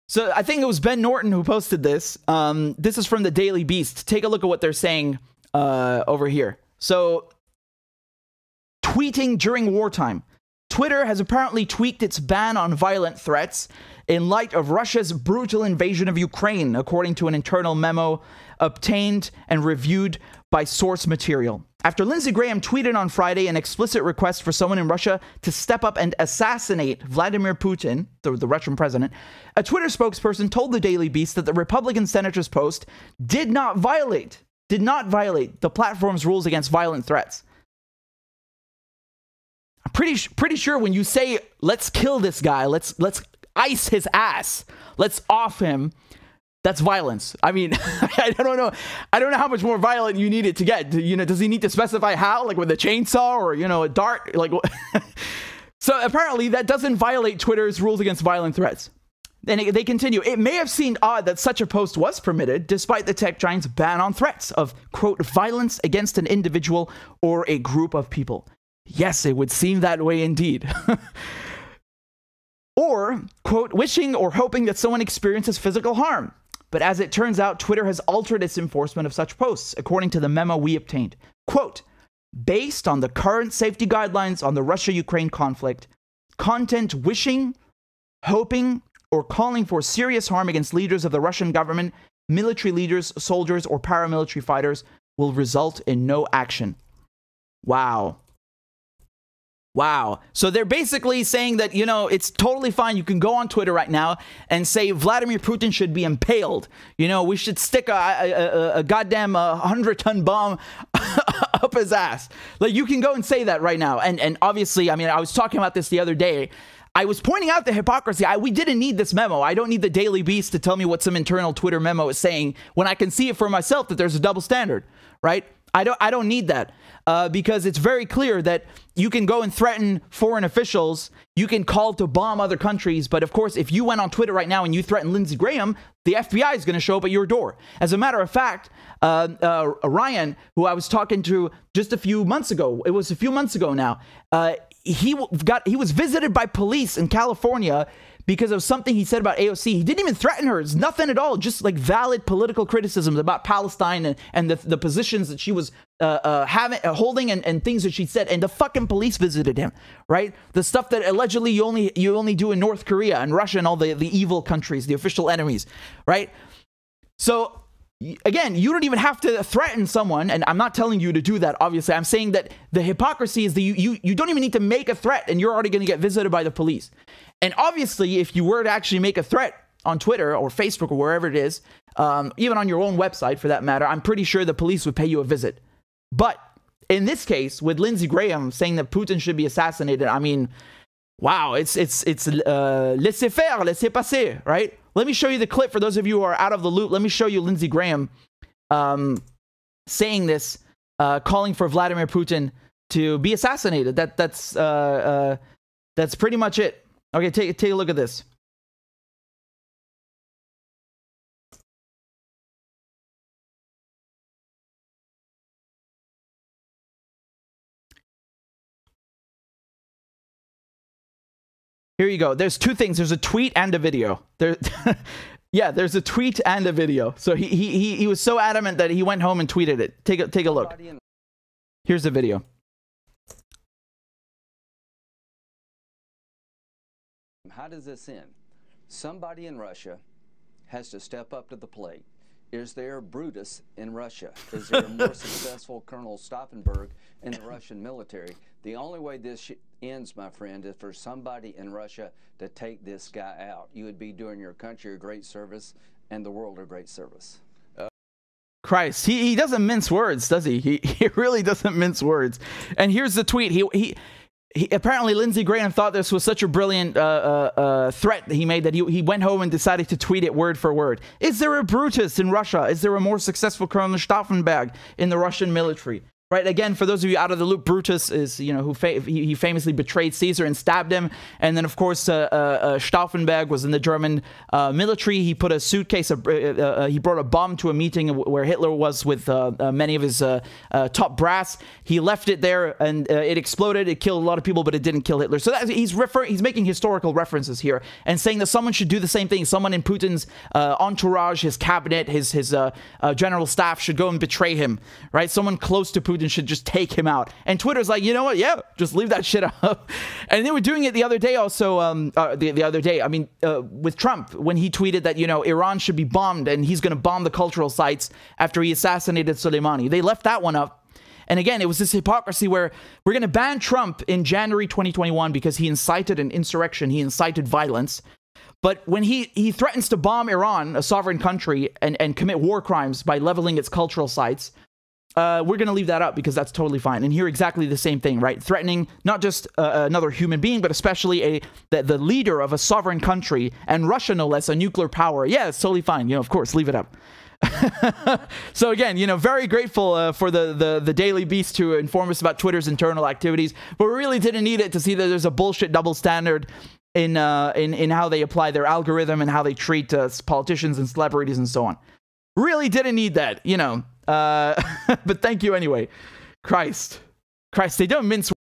So I think it was Ben Norton who posted this. This is from the Daily Beast. Take a look at what they're saying over here. So, tweeting during wartime. Twitter has apparently tweaked its ban on violent threats in light of Russia's brutal invasion of Ukraine, according to an internal memo obtained and reviewed by source material. After Lindsey Graham tweeted on Friday an explicit request for someone in Russia to step up and assassinate Vladimir Putin, the Russian president, a Twitter spokesperson told the Daily Beast that the Republican senator's post did not violate the platform's rules against violent threats. I'm pretty sure when you say, let's kill this guy, let's ice his ass, let's off him, that's violence. I mean, I don't know how much more violent you need it to get. You know, does he need to specify how, like with a chainsaw or, you know, a dart? Like, so apparently that doesn't violate Twitter's rules against violent threats. Then they continue. It may have seemed odd that such a post was permitted, despite the tech giant's ban on threats of, quote, violence against an individual or a group of people. Yes, it would seem that way indeed. Or, quote, wishing or hoping that someone experiences physical harm. But as it turns out, Twitter has altered its enforcement of such posts, according to the memo we obtained. Quote, based on the current safety guidelines on the Russia-Ukraine conflict, content wishing, hoping, or calling for serious harm against leaders of the Russian government, military leaders, soldiers, or paramilitary fighters will result in no action. Wow. Wow. So they're basically saying that, you know, it's totally fine. You can go on Twitter right now and say Vladimir Putin should be impaled. You know, we should stick a goddamn 100-ton bomb up his ass. Like, you can go and say that right now. And obviously, I mean, I was talking about this the other day. I was pointing out the hypocrisy. We didn't need this memo. I don't need the Daily Beast to tell me what some internal Twitter memo is saying when I can see it for myself that there's a double standard, right? I don't need that because it's very clear that you can go and threaten foreign officials. You can call to bomb other countries. But of course, if you went on Twitter right now and you threaten Lindsey Graham, the FBI is going to show up at your door. As a matter of fact, Ryan, who I was talking to just a few months ago, it was a few months ago now, he was visited by police in California because of something he said about AOC. He didn't even threaten her. It's nothing at all. Just like valid political criticisms about Palestine and the positions that she was holding and things that she said. And the fucking police visited him, right? The stuff that allegedly you only do in North Korea and Russia and all the evil countries, the official enemies, right? So again, you don't even have to threaten someone, and I'm not telling you to do that, obviously. I'm saying that the hypocrisy is that you don't even need to make a threat, and you're already going to get visited by the police. And obviously, if you were to actually make a threat on Twitter or Facebook or wherever it is, even on your own website for that matter, I'm pretty sure the police would pay you a visit. But in this case, with Lindsey Graham saying that Putin should be assassinated, I mean, wow, it's laissez faire, laissez passer, right? Let me show you the clip for those of you who are out of the loop. Let me show you Lindsey Graham saying this, calling for Vladimir Putin to be assassinated. That's pretty much it. Okay, take a look at this. Here you go. There's two things. There's a tweet and a video. Yeah, there's a tweet and a video. So he was so adamant that he went home and tweeted it. Take a look. Here's the video. How does this end? Somebody in Russia has to step up to the plate. Is there Brutus in Russia? Is there a more successful Colonel Stauffenberg in the Russian military? The only way this ends, my friend, is for somebody in Russia to take this guy out. You would be doing your country a great service and the world a great service. Christ, he doesn't mince words, does he? He really doesn't mince words. And here's the tweet. He apparently Lindsey Graham thought this was such a brilliant threat that he made that he went home and decided to tweet it word for word. Is there a Brutus in Russia? Is there a more successful Colonel Stauffenberg in the Russian military? Right, again, for those of you out of the loop, Brutus is, you know, who he famously betrayed Caesar and stabbed him. And then, of course, Stauffenberg was in the German military. He put a suitcase, he brought a bomb to a meeting where Hitler was with many of his top brass. He left it there, and it exploded. It killed a lot of people, but it didn't kill Hitler. So he's making historical references here and saying that someone should do the same thing. Someone in Putin's entourage, his cabinet, his general staff should go and betray him, right? Someone close to Putin should just take him out. And Twitter's like, you know what? Yeah, just leave that shit up. And they were doing it the other day also, the other day, I mean, with Trump, when he tweeted that, you know, Iran should be bombed and he's going to bomb the cultural sites after he assassinated Soleimani. They left that one up. And again, it was this hypocrisy where we're going to ban Trump in January 2021 because he incited an insurrection. He incited violence. But when he threatens to bomb Iran, a sovereign country, and commit war crimes by leveling its cultural sites, we're going to leave that up because that's totally fine. And here, exactly the same thing, right? Threatening not just another human being, but especially the leader of a sovereign country, and Russia, no less, a nuclear power. Yeah, it's totally fine. You know, of course, leave it up. So again, you know, very grateful for the Daily Beast to inform us about Twitter's internal activities, but we really didn't need it to see that there's a bullshit double standard in how they apply their algorithm and how they treat politicians and celebrities and so on. Really didn't need that, you know. But thank you anyway. Christ, they don't mince